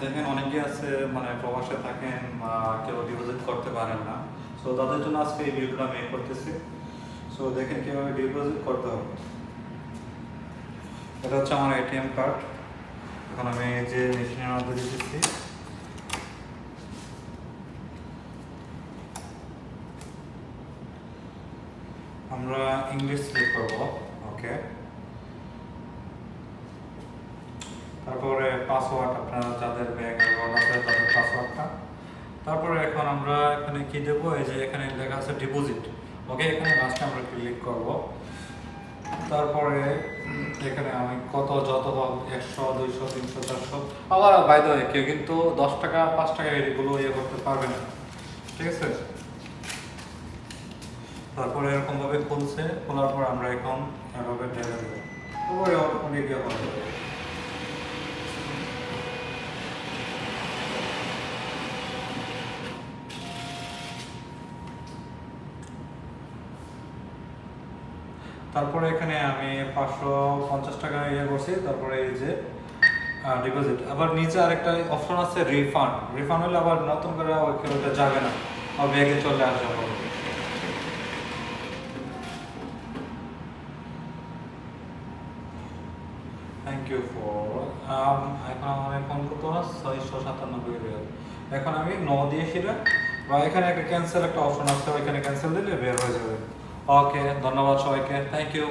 দেখেন অনেকে আছে মানে প্রবাসে থাকেন বা কেউ ডিপোজিট করতে পারেন না, সো তাদের জন্য আজকে এই ভিডিওটা মেক করতেছি। সো দেখেন কিভাবে ডিপোজিট করতে হবে। এটা হচ্ছে আমার এটিএম কার্ড। এখন আমি এই যে মেশিনের মধ্যে দিতেছি। আমরা ইংলিশ সিলেক্ট করব, ওকে। তারপরে পাসওয়ার্ড, আপনারা যাদের ব্যাংক অ্যাকাউন্ট আছে তাদের পাসওয়ার্ডটা। তারপরে এখন আমরা এখানে কি দেব, এই যে এখানে লেখা আছে ডিপোজিট, ওকে। এখানে লাস্টে আমরা ক্লিক করব। তারপরে এখানে আমি যত হোক 100, 200, 300, 400, আবার বাই দ্য ওয়ে কেউ কিন্তু 10 টাকা 5 টাকা এগুলো করতে পারবে না, ঠিক আছে। তারপরে এরকমভাবে খুলছে, খোলার পর আমরা এখন এভাবে ঢেলে দেবো, তারপরে অনেক ইয়ে করা যাবে। তারপরে এখানে আমি 550 টাকা করছি। তারপরে এই যে ডিপোজিট, আবার নিচে আরেকটা অপশন আছে রিফান্ড। রিফান্ড হলে আবার নতুন করে ওইটা যাবে না, আর ব্যাগে চলে আসবে। থ্যাংক ইউ ফর এখন আমার অ্যাকাউন্ট কত আছে 697 এখন আমি দিয়ে সেটা, বা এখানে একটা ক্যান্সেল একটা অপশন আছে, ওইখানে ক্যান্সেল দিলে বের হয়ে যাবে। ওকে, ধন্যবাদ সবাইকে, থ্যাংক ইউ।